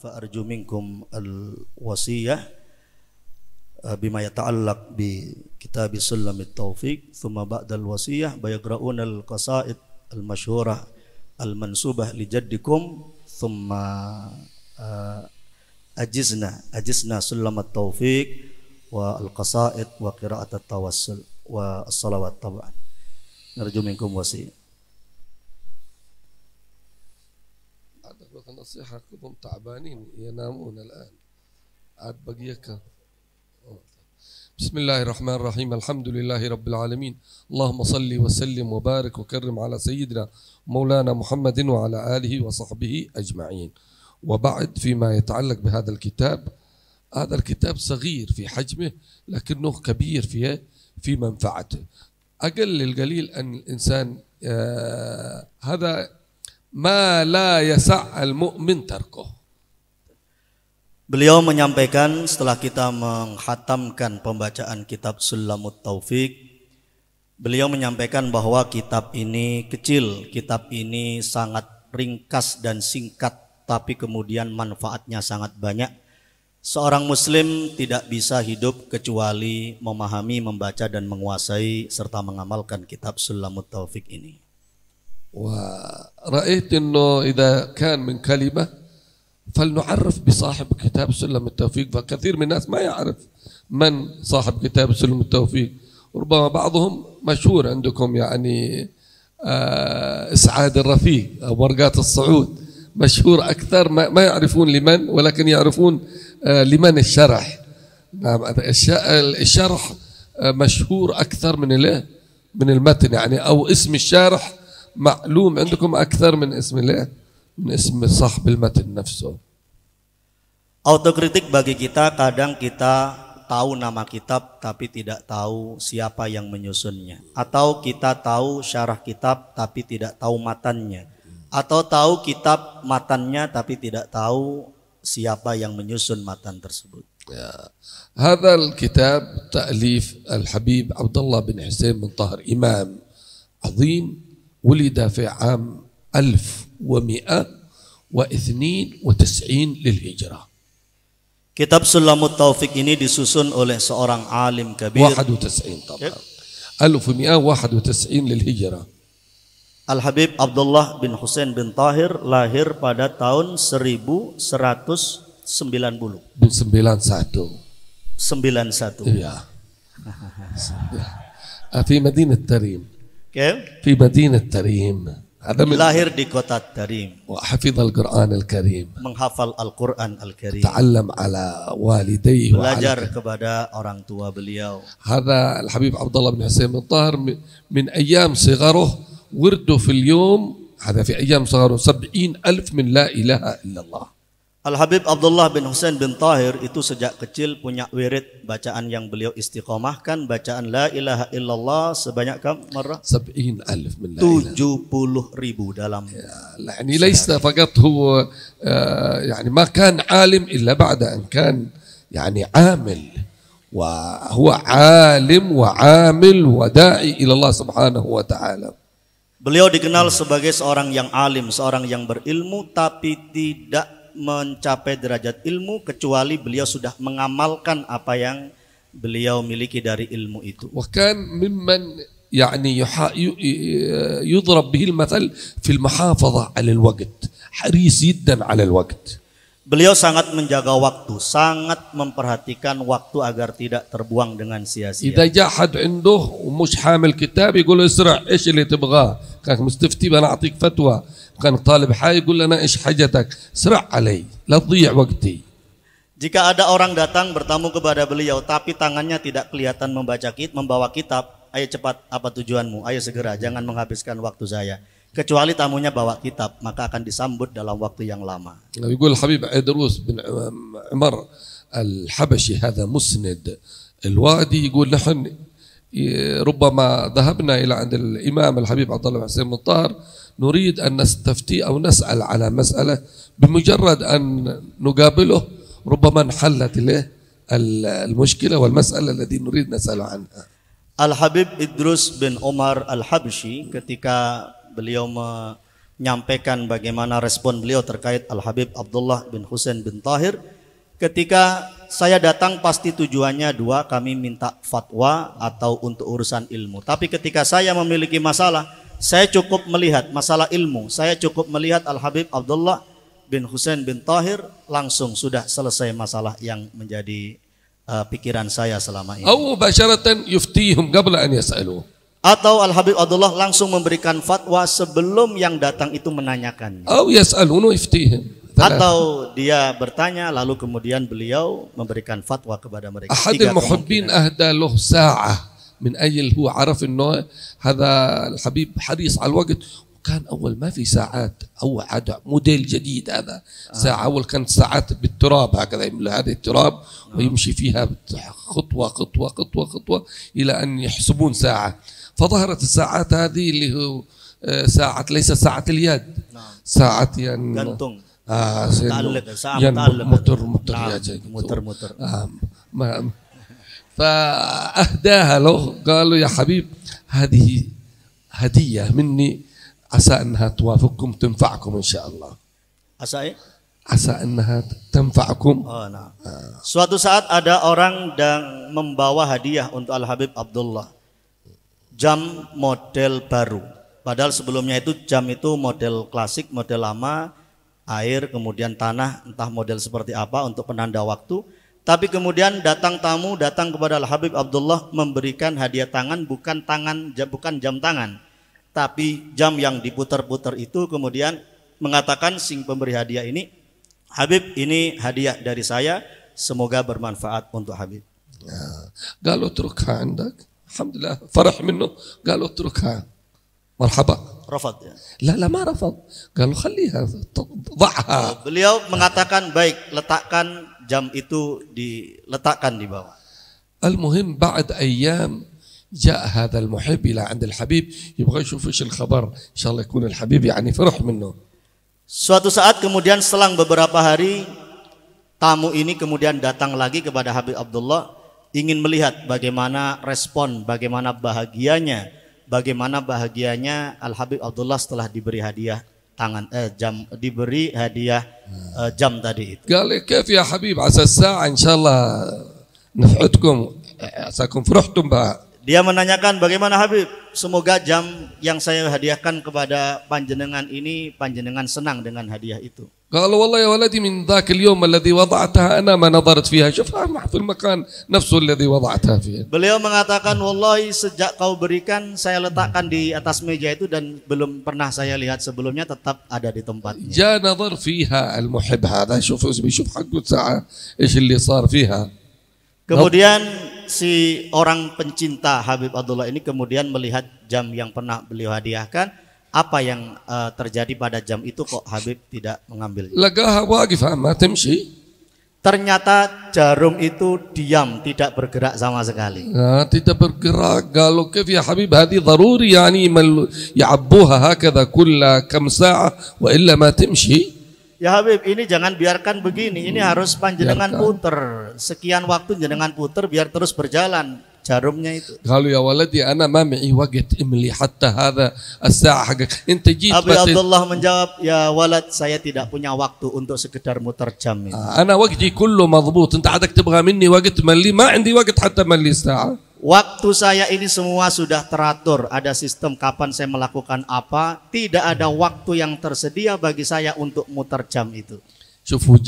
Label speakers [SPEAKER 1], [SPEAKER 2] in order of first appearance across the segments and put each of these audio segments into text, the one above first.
[SPEAKER 1] فأرجو منكم الوصية بما يتعلق بكتاب سلم التوفيق ثم بعد الوصية بيقرؤون القصائد المشهورة المنسوبة لجدكم ثم أجزنا سلم التوفيق والقصائد وقراءة التوسل والصلوات طبعا. نرجو منكم وصية.
[SPEAKER 2] نصيحة كلهم تعبانين ينامون الآن عاد بقيك. بسم الله الرحمن الرحيم. الحمد لله رب العالمين. اللهم صل وسلم وبارك وكرم على سيدنا مولانا محمد وعلى آله وصحبه أجمعين. وبعد فيما يتعلق بهذا الكتاب، هذا الكتاب صغير في حجمه لكنه كبير في منفعته. أقل القليل أن الإنسان هذا ما لا يسع المؤمن تركه.
[SPEAKER 1] Beliau menyampaikan setelah kita menghatamkan pembacaan kitab Sulamut Taufik, beliau menyampaikan bahwa kitab ini kecil, kitab ini sangat ringkas dan singkat, tapi kemudian manfaatnya sangat banyak. Seorang muslim tidak bisa hidup kecuali memahami, membaca dan menguasai serta mengamalkan kitab Sulamut Taufik ini.
[SPEAKER 2] ورأيت أنه إذا كان من كلمة فلنعرف بصاحب كتاب سلم التوفيق، فكثير من الناس ما يعرف من صاحب كتاب سلم التوفيق. وربما بعضهم مشهور عندكم يعني إسعاد الرفيق أو ورقات الصعود مشهور أكثر، ما يعرفون لمن ولكن يعرفون لمن الشرح. نعم الشرح مشهور أكثر من المتن يعني، أو اسم الشارح معلوم عندكم أكثر من اسم صاحب المتن نفسه.
[SPEAKER 1] Autokritik bagi kita, kadang kita tahu nama kitab tapi tidak tahu siapa yang menyusunnya, atau kita tahu syarah kitab tapi tidak tahu matannya, atau tahu kitab matannya tapi tidak tahu siapa yang menyusun matan tersebut.
[SPEAKER 2] هذا الكتاب تأليف الحبيب عبد الله بن حسين بن طاهر، إمام عظيم ولد في عام 1192 للهجرة.
[SPEAKER 1] Kitab Sulamut Taufik ini disusun oleh seorang alim kabir.
[SPEAKER 2] 91 طبعا 1191 للهجرة.
[SPEAKER 1] Al-Habib Abdullah bin Husain bin Tahir lahir pada tahun 1190.
[SPEAKER 2] Bin 91.
[SPEAKER 1] Ya.
[SPEAKER 2] في مدينة تريم. في مدينة تريم.
[SPEAKER 1] lahir di kota Tarim.
[SPEAKER 2] وحفظ القرآن الكريم.
[SPEAKER 1] menghafal Al-Quran Al-Karim.
[SPEAKER 2] تعلم على والديه.
[SPEAKER 1] belajar kepada orang tua beliau.
[SPEAKER 2] هذا الحبيب عبد الله بن حسين بن طاهر من أيام صغره ورده في اليوم، هذا في أيام صغره 70,000 من لا إله إلا الله.
[SPEAKER 1] Al-Habib Abdullah bin Husain bin Tahir itu sejak kecil punya wirid bacaan yang beliau istiqomahkan, bacaan la ilaha illallah sebanyak marrah
[SPEAKER 2] 70,000 من لا إله.
[SPEAKER 1] 70,000 dalam.
[SPEAKER 2] يعني ليس فقط هو يعني ما كان عالم إلا بعد أن كان يعني عامل، وهو عالم وعامل وداعي إلى الله سبحانه وتعالى.
[SPEAKER 1] Beliau dikenal sebagai seorang yang alim, seorang yang berilmu, tapi tidak mencapai derajat ilmu kecuali beliau sudah mengamalkan apa yang beliau miliki dari ilmu itu.
[SPEAKER 2] وكان ممن يعني يضرب به المثل في المحافظة على الوقت، حريص جدا على الوقت.
[SPEAKER 1] Beliau sangat menjaga waktu, sangat memperhatikan waktu agar tidak terbuang dengan sia-sia.
[SPEAKER 2] إذا جاء حد عنده ومش حامل كتاب يقول له اسرع إيش اللي تبغاه، كانك مستفتي أنا أعطيك فتوى، كان طالب حاجة يقول لنا إيش حاجتك، اسرع علي لا تضيع وقتي.
[SPEAKER 1] Jika ada orang datang bertamu kepada beliau tapi tangannya tidak kelihatan membawa kitab, ayo cepat, apa tujuanmu? Ayo segera, jangan menghabiskan waktu saya. Kecuali tamunya bawa kitab, maka akan disambut dalam waktu yang lama.
[SPEAKER 2] يقول الحبيب عيدروس بن عمر الحبشي هذا مسند الوادي، يقول نحن ربما ذهبنا إلى عند الإمام الحبيب عبد الله بن حسين بن طاهر نريد أن نستفتي أو نسأل على مسألة، بمجرد أن نقابله ربما انحلت له المشكلة والمسألة التي نريد نسأل عنها. Al-Habib Idrus bin Umar Al-Habsyi ketika beliau
[SPEAKER 1] menyampaikan bagaimana respon beliau terkait Al-Habib Abdullah bin Husain bin Tahir. Ketika saya datang pasti tujuannya dua, kami minta fatwa atau untuk urusan ilmu. Tapi ketika saya memiliki masalah, saya cukup melihat masalah ilmu, saya cukup melihat Al-Habib Abdullah bin Husain bin Tahir, langsung sudah selesai masalah yang menjadi pikiran saya selama ini.
[SPEAKER 2] أو مباشرة يفتيهم قبل أن يسألوه.
[SPEAKER 1] Atau Al-Habib Abdullah langsung memberikan fatwa sebelum yang datang itu menanyakan.
[SPEAKER 2] أو يسألونه يفتيهم.
[SPEAKER 1] Atau dia bertanya lalu kemudian beliau memberikan fatwa kepada mereka.
[SPEAKER 2] أحد المحبين أهدى له ساعة من أجل هو عرف إنه هذا الحبيب حريص على الوقت. وكان أول ما في ساعات، أو عاد موديل جديد هذا ساعة. أول كانت ساعات بالتراب هكذا، يملى هذا التراب ويمشي فيها خطوة خطوة خطوة خطوة إلى أن يحسبون ساعة. فظهرت الساعات هذه اللي هو ساعة ليس ساعة اليد، ساعة يعني
[SPEAKER 1] gantung.
[SPEAKER 2] متر يا جاي
[SPEAKER 1] muter-muter.
[SPEAKER 2] فأهداها له، قالوا يا حبيب هذه هدية مني، عسى أنها توافقكم تنفعكم إن شاء الله. عسى أنها تنفعكم.
[SPEAKER 1] Suatu saat ada orang yang membawa hadiah untuk Al-Habib Abdullah, jam model baru. Padahal sebelumnya itu jam itu model klasik, model lama, air, kemudian tanah, entah model seperti apa untuk penanda waktu. Tapi kemudian datang tamu, datang kepada Al-Habib Abdullah memberikan hadiah tangan, bukan jam tangan, tapi jam yang diputar-putar itu. Kemudian mengatakan sing pemberi hadiah ini, Habib, ini hadiah dari saya, semoga bermanfaat untuk Habib.
[SPEAKER 2] قالوا اتركها عندك. الحمد لله فرح منه. قالوا اتركها. مرحبا.
[SPEAKER 1] Rafad ya?
[SPEAKER 2] لا ما رفض. قالوا خليها ضعها.
[SPEAKER 1] Beliau mengatakan baik, letakkan jam itu, diletakkan di bawah.
[SPEAKER 2] المهم بعد أيام جاء هذا المحب إلى عند الحبيب يبغى يشوف إيش الخبر، إن شاء الله يكون الحبيب يعني فرح منه.
[SPEAKER 1] Suatu saat kemudian selang beberapa hari, tamu ini kemudian datang lagi kepada Habib Abdullah, ingin melihat bagaimana respon, bagaimana bahagianya Al-Habib Abdullah setelah diberi hadiah diberi hadiah jam tadi itu.
[SPEAKER 2] قال كيف يا حبيب عسى الساعة إن شاء الله نفعتكم عساكم فرحتم بها.
[SPEAKER 1] Dia menanyakan, bagaimana Habib, semoga jam yang saya hadiahkan kepada panjenengan ini, panjenengan senang dengan hadiah itu.
[SPEAKER 2] قال والله يا ولدي من ذاك اليوم الذي وضعتها أنا ما نظرت فيها، شوفها في المكان نفسه الذي وضعتها فيه. Beliau
[SPEAKER 1] mengatakan, wallahi sejak kau berikan saya letakkan di atas meja itu dan belum pernah saya lihat sebelumnya, tetap ada di tempatnya.
[SPEAKER 2] جاء نظر فيها المحب هذا، شوف حقه ساعة إيش اللي صار فيها.
[SPEAKER 1] Kemudian si orang pencinta Habib Abdullah ini kemudian melihat jam yang pernah beliau hadiahkan, apa yang terjadi pada jam itu kok Habib tidak mengambil?
[SPEAKER 2] لقاها واقفة ما تمشي.
[SPEAKER 1] Ternyata jarum itu diam, tidak bergerak sama sekali.
[SPEAKER 2] tidak bergerak. قالوا كيف يا حبيب هذه ضروري يعني يعبوها هكذا كل كم ساعة وإلا ما تمشي.
[SPEAKER 1] Ya Habib, ini jangan biarkan begini, ini harus panjenengan puter, sekian waktu jenengan puter biar terus berjalan jarumnya itu.
[SPEAKER 2] قالوا يا ولدي أنا ما معي وقت املي حتى هذا الساعة حقك أنت جيت.
[SPEAKER 1] Habib Abdullah menjawab, ya walad, saya tidak punya waktu untuk sekedar muter jam ini.
[SPEAKER 2] أنا وقتي كله مضبوط، أنت عادك تبغى مني وقت ملي، ما عندي وقت حتى ملي الساعة.
[SPEAKER 1] Waktu saya ini semua sudah teratur, ada sistem kapan saya melakukan apa, tidak ada waktu yang tersedia bagi saya untuk muter jam itu.
[SPEAKER 2] شوفوا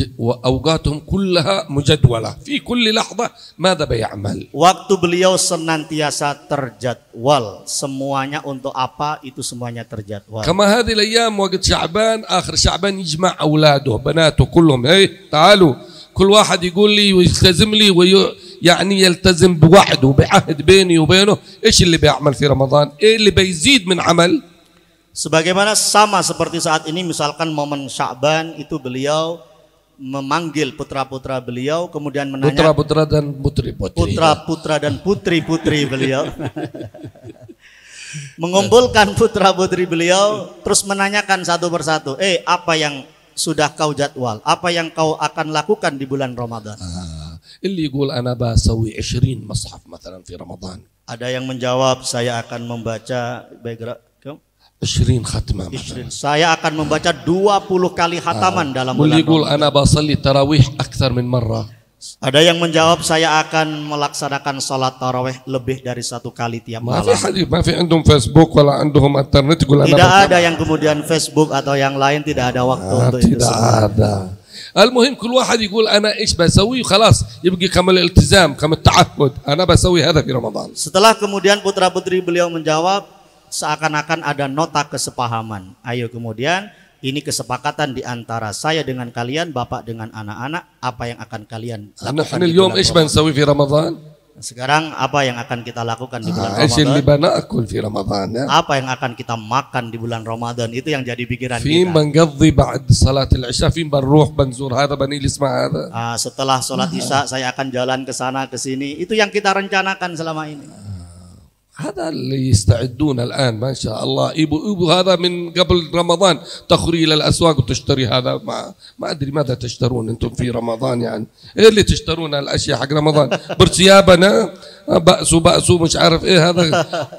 [SPEAKER 2] أوقاتهم كلها مجدولة في كل لحظة ماذا بيعمل.
[SPEAKER 1] Waktu beliau senantiasa terjadwal, semuanya untuk apa itu semuanya terjadwal.
[SPEAKER 2] كما هذه الأيام وقت شعبان، آخر شعبان يجمع أولاده بناته كلهم، تعالوا كل واحد يقول لي ويلتزم لي يعني يلتزم بوعد وبعهد بيني وبينه. إيش اللي بيعمل في رمضان؟ إيه اللي بيزيد من عمل؟
[SPEAKER 1] Sebagaimana sama seperti saat ini, misalkan momen Sya'ban itu beliau memanggil putra-putra beliau, kemudian menanya
[SPEAKER 2] putra-putra dan putri-putri,
[SPEAKER 1] putra-putra dan putri-putri beliau mengumpulkan putra-putri beliau, terus menanyakan satu persatu, apa yang sudah kau jadwal, apa yang kau akan lakukan di bulan Ramadan.
[SPEAKER 2] اللي يقول أنا بسوي 20 مصحف مثلا في رمضان.
[SPEAKER 1] Ada yang menjawab, saya akan membaca
[SPEAKER 2] 20 ختمة.
[SPEAKER 1] Saya akan membaca 20 kali khataman dalam bulan
[SPEAKER 2] واللي يقول
[SPEAKER 1] Ramadan.
[SPEAKER 2] أنا بصلي تراويح أكثر من مرة.
[SPEAKER 1] Ada yang menjawab saya akan melaksanakan salat tarawih lebih dari 1 kali tiap
[SPEAKER 2] ما في
[SPEAKER 1] malam.
[SPEAKER 2] حد ما في عندهم فيسبوك ولا عندهم انترنت يقول أنا
[SPEAKER 1] Tidak ada yang kemudian Facebook atau yang lain, tidak ada waktu untuk itu
[SPEAKER 2] tidak
[SPEAKER 1] semua.
[SPEAKER 2] ada. المهم كل واحد يقول أنا إيش بسوي خلاص يبقى كم الالتزام كم التعهد أنا بسوي هذا في رمضان.
[SPEAKER 1] Setelah kemudian putra-putri beliau menjawab, seakan-akan ada nota kesepahaman. Ayo kemudian, ini kesepakatan di antara saya dengan kalian, bapak dengan anak-anak, apa yang akan kalian lakukan
[SPEAKER 2] نحن
[SPEAKER 1] di
[SPEAKER 2] اليوم
[SPEAKER 1] bulan
[SPEAKER 2] إيش
[SPEAKER 1] Ramadan.
[SPEAKER 2] بنسوي في رمضان؟
[SPEAKER 1] Sekarang apa yang akan kita lakukan di bulan
[SPEAKER 2] إيش اللي
[SPEAKER 1] Ramadan?
[SPEAKER 2] بناكل في رمضان؟
[SPEAKER 1] Apa yang akan kita makan di bulan Ramadan? Itu yang jadi pikiran
[SPEAKER 2] فين
[SPEAKER 1] kita.
[SPEAKER 2] بنقضي بعد صلاة العشاء؟ فين بنروح بنزور هذا بنجلس مع هذا؟
[SPEAKER 1] Setelah sholat isya saya akan jalan ke sana ke sini. Itu yang kita rencanakan selama ini.
[SPEAKER 2] هذا اللي يستعدون الآن ما شاء الله. إبو هذا من قبل رمضان تخري إلى الأسواق وتشتري هذا. ما أدري ماذا تشترون أنتم في رمضان يعني. إيه اللي تشترون الأشياء حق رمضان؟ برسيابنا بأسو مش عارف إيه هذا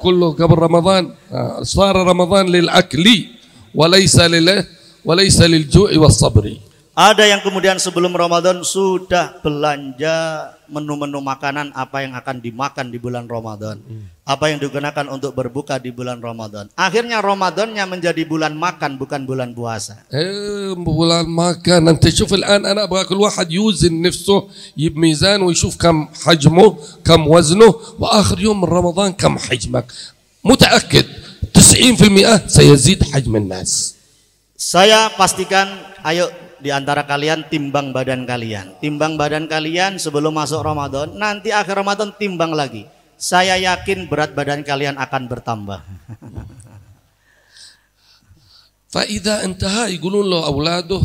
[SPEAKER 2] كله قبل رمضان. صار رمضان للأكل وليس للجوع والصبر.
[SPEAKER 1] Ada yang kemudian sebelum Ramadan sudah belanja menu-menu makanan apa yang akan dimakan di bulan Ramadan. Apa yang digunakan untuk berbuka di bulan Ramadan. Akhirnya Ramadannya menjadi bulan makan bukan bulan puasa.
[SPEAKER 2] bulan makan. أنت شوف الآن أنا أبغى كل واحد يوزن نفسه يجيب ميزان ويشوف كم حجمه كم وزنه وآخر يوم من رمضان كم حجمك. متأكد 90% سيزيد حجم الناس.
[SPEAKER 1] Saya pastikan, ayo di antara kalian timbang badan kalian. Timbang badan kalian sebelum masuk Ramadan, nanti akhir Ramadan timbang lagi. Saya yakin berat badan kalian akan bertambah.
[SPEAKER 2] فإذا انتهى يقولون له أولاده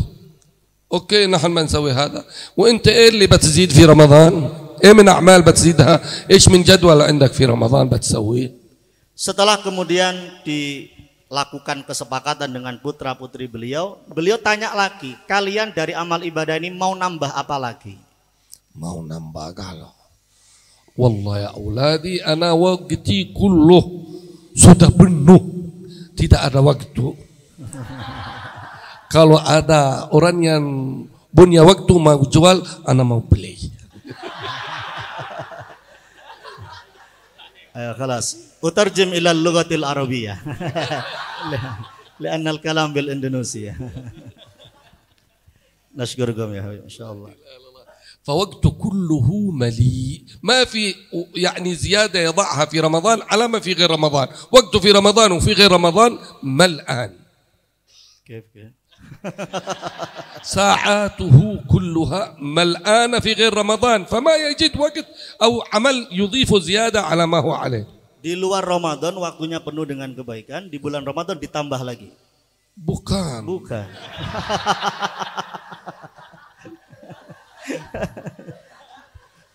[SPEAKER 2] أوكي نحن ما نسوي هذا وأنت إيه اللي بتزيد في رمضان؟ إيه من أعمال بتزيدها؟ إيش من جدول عندك في رمضان بتسويه؟
[SPEAKER 1] Setelah kemudian dilakukan kesepakatan dengan putra-putri beliau, beliau tanya lagi, kalian dari amal ibadah ini mau nambah apa lagi?
[SPEAKER 2] mau nambah galau. Wallah ya auladi, ana waqti kulluh sudah penuh, tidak ada waktu. Kalau ada orang yang punya waktu mau jual, ana mau beli.
[SPEAKER 1] خلاص أترجم إلى اللغة العربية لأن الكلام بالإندونيسية. نشكركم يا حبيبي إن شاء الله.
[SPEAKER 2] فوقت كله مليء، ما في يعني زيادة يضعها في رمضان على ما في غير رمضان. وقته في رمضان وفي غير رمضان ملآن.
[SPEAKER 1] كيف
[SPEAKER 2] ساعاته كلها ملآنة في غير رمضان، فما يجد وقت أو عمل يضيف زيادة على ما هو عليه.
[SPEAKER 1] Di luar Ramadan waktunya penuh dengan kebaikan, di bulan Ramadan ditambah lagi.
[SPEAKER 2] Bukan.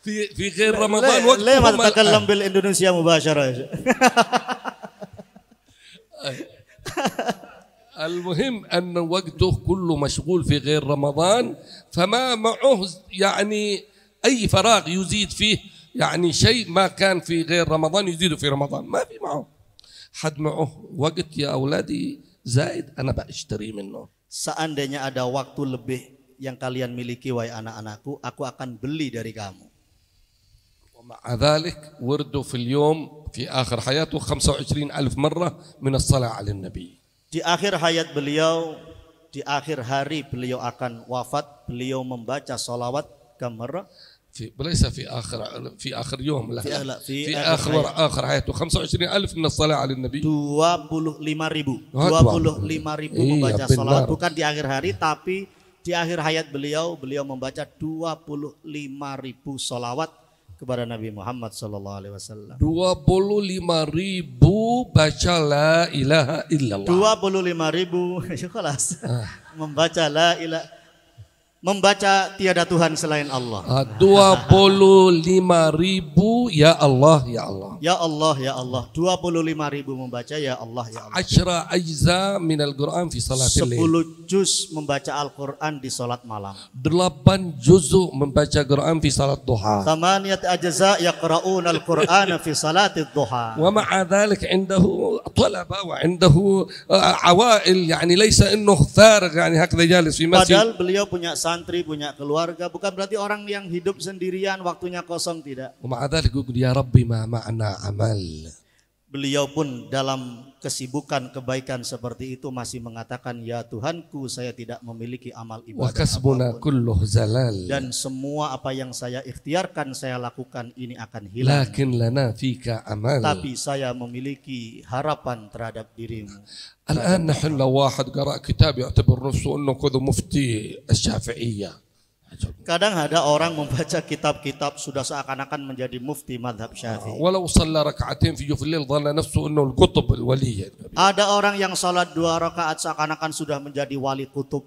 [SPEAKER 2] في غير رمضان وقت
[SPEAKER 1] ليه ما تتكلم بالإندونيسيا مباشرة؟
[SPEAKER 2] المهم أن وقته كله مشغول في غير رمضان، فما معه يعني أي فراغ يزيد فيه يعني شيء ما كان في غير رمضان يزيده في رمضان، ما في معه حد معه وقت. يا أولادي زائد أنا بأشتري منه.
[SPEAKER 1] Seandainya ada waktu lebih yang kalian miliki wahai anak-anakku, aku akan beli dari kamu.
[SPEAKER 2] ومع ذلك ورده في اليوم في آخر حياته 25,000 مرة من الصلاة على النبي.
[SPEAKER 1] Di akhir hayat beliau, di akhir hari beliau akan wafat, beliau membaca salawat kamar.
[SPEAKER 2] ليس في آخر يوم، لا في آخر حياته 25,000 من الصلاة على النبي.
[SPEAKER 1] 25.000 membaca salawat, bukan di akhir hari, tapi di akhir hayat beliau membaca 25.000 salawat kepada Nabi Muhammad sallallahu alaihi wasallam.
[SPEAKER 2] 25.000 baca la ilaha illallah.
[SPEAKER 1] 25.000 kelas membaca la ilaha. membaca tiada Tuhan selain Allah.
[SPEAKER 2] 25.000 ya Allah ya Allah.
[SPEAKER 1] Ya Allah ya Allah. 25.000 membaca ya Allah ya Allah.
[SPEAKER 2] 10 أجزاء من القرآن في صلاة الليل.
[SPEAKER 1] 10 juz membaca Al-Quran di salat malam.
[SPEAKER 2] 8 juzuk membaca Quran fi salat duha.
[SPEAKER 1] 8 أجزاء يقرؤون القرآن في صلاة الضحى.
[SPEAKER 2] ومع ذلك عنده طلبة وعنده عوائل يعني ليس إنه فارغ يعني هكذا جالس في مسجد.
[SPEAKER 1] Padahal beliau punya santri, punya keluarga, bukan berarti orang yang hidup sendirian waktunya kosong, tidak.
[SPEAKER 2] ومع ذلك يقول يا ربي ما معنا عمل.
[SPEAKER 1] Beliau pun dalam kesibukan kebaikan seperti itu masih mengatakan, ya Tuhanku, saya tidak memiliki amal ibadah
[SPEAKER 2] وكسبنا
[SPEAKER 1] apapun.
[SPEAKER 2] كله زلال.
[SPEAKER 1] Dan semua apa yang saya ikhtiarkan, saya lakukan, ini akan hilang.
[SPEAKER 2] لكن لنا فيك عمل.
[SPEAKER 1] Tapi saya memiliki harapan terhadap dirimu.
[SPEAKER 2] الآن نحن لو واحد قرأ كتاب يعتبر نفسه أنه كذا مفتي الشافعية.
[SPEAKER 1] Kadang ada orang membaca kitab-kitab sudah seakan-akan menjadi mufti madhab Syafi'i.
[SPEAKER 2] ولو صلى ركعتين في جوف الليل ظن نفسه أنه القطب الولي.
[SPEAKER 1] Ada orang yang salat 2 rakaat seakan-akan sudah menjadi wali kutub.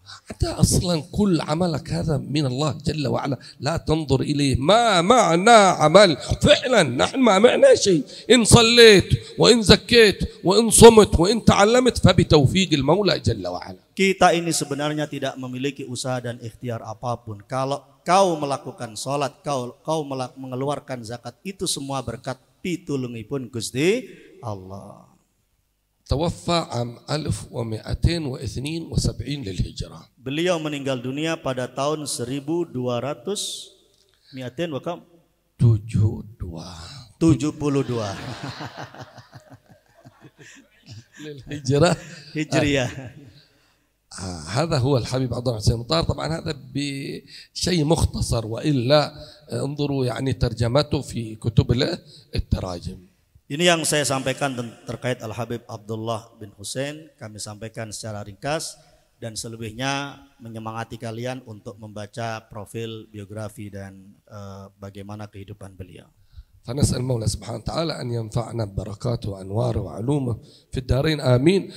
[SPEAKER 2] حتى أصلا كل عملك هذا من الله جل وعلا لا تنظر إليه ما معنى عمل فعلا نحن ما معنا شيء إن صليت وإن زكيت وإن صمت وإن تعلمت فبتوفيق المولى جل وعلا.
[SPEAKER 1] Kita ini sebenarnya tidak memiliki usaha dan ikhtiar apapun. Kalau kau melakukan sholat, kau mengeluarkan zakat, itu semua berkat pitulungipun Gusti Allah.
[SPEAKER 2] توفى عام 1272 للهجرة.
[SPEAKER 1] Beliau meninggal dunia pada tahun 1200 72
[SPEAKER 2] للهجرة
[SPEAKER 1] Hijriyah.
[SPEAKER 2] هذا هو الحبيب عبد الله حسين مطار. طبعا هذا بشيء مختصر وإلا انظروا يعني ترجمته في كتب التراجم.
[SPEAKER 1] Ini yang saya sampaikan terkait Al-Habib Abdullah bin Husain. Kami sampaikan secara ringkas dan selebihnya menyemangati kalian untuk membaca profil, biografi dan bagaimana kehidupan beliau.
[SPEAKER 2] فنسأل المولى سبحانه وتعالى أن ينفعنا ببركاته وأنواره وعلومه في الدارين آمين.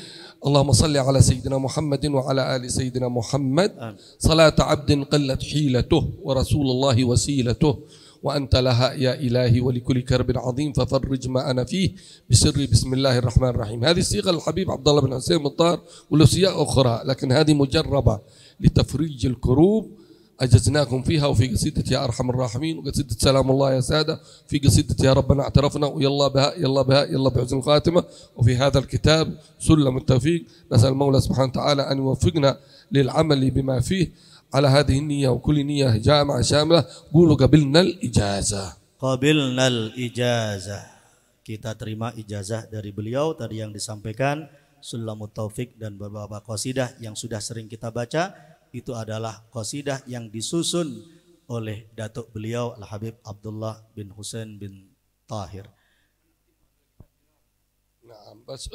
[SPEAKER 2] اللهم صل على سيدنا محمد وعلى آل سيدنا محمد صلاة عبد قلت حيلته ورسول الله وسيلته وأنت لها يا إلهي ولكل كرب عظيم ففرج ما أنا فيه بسر بسم الله الرحمن الرحيم. هذه الصيغة الحبيب عبد الله بن حسين مطار وله صيغ أخرى لكن هذه مجربة لتفريج الكروب أجزناكم فيها وفي قصيدة يا أرحم الراحمين وقصيدة سلام الله يا سادة في قصيدة يا ربنا اعترفنا ويلا بها يلا بها يلا بحسن الخاتمة وفي هذا الكتاب سلم التوفيق. نسأل المولى سبحانه وتعالى أن يوفقنا للعمل بما فيه على هذه النية وكل نية جامعة شاملة. قولوا قبلنا الإجازة.
[SPEAKER 1] Qabilna al-ijazah. Kita terima ijazah dari beliau tadi yang disampaikan Sulamut Taufik dan beberapa qasidah yang sudah sering kita baca. Itu adalah qasidah yang disusun oleh datuk beliau Al-Habib Abdullah bin Husain bin Tahir.
[SPEAKER 2] نعم بس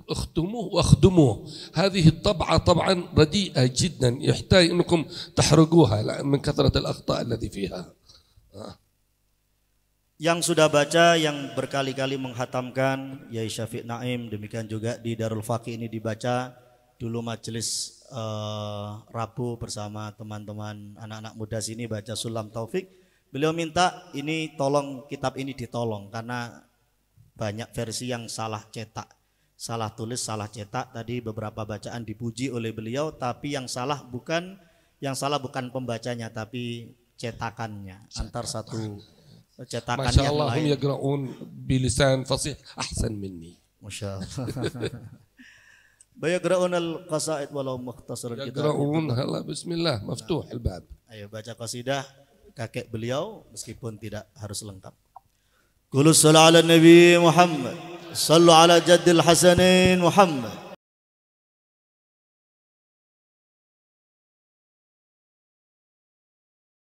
[SPEAKER 2] اختموه واخدموه. هذه الطبعة طبعا رديئة جدا يحتاج انكم تحرقوها من كثرة الأخطاء الذي فيها.
[SPEAKER 1] Yang sudah baca, yang berkali-kali menghatamkan Yai Syafiq Naim, demikian juga di Darul Faqih ini dibaca dulu majelis Rabu bersama teman-teman anak-anak muda sini baca Sulam Taufik. Beliau minta ini tolong kitab ini ditolong karena banyak versi yang salah cetak, salah tulis, salah cetak. Tadi beberapa bacaan dipuji oleh beliau, tapi yang salah bukan pembacanya tapi cetakannya. Antar satu cetakan
[SPEAKER 2] Masya
[SPEAKER 1] yang
[SPEAKER 2] Allah, hum
[SPEAKER 1] lain.
[SPEAKER 2] yagra'un bilisan fasih ahsan minni.
[SPEAKER 1] Masya Allah. Bayagra'un al-qasaid walau mukhtasaran kita.
[SPEAKER 2] يقرؤون هلا بسم الله مفتوح الباب.
[SPEAKER 1] Ayo baca qasidah kakek beliau meskipun tidak harus lengkap. Qul sallu ala Nabi Muhammad, sallu ala jaddil Hasanin Muhammad.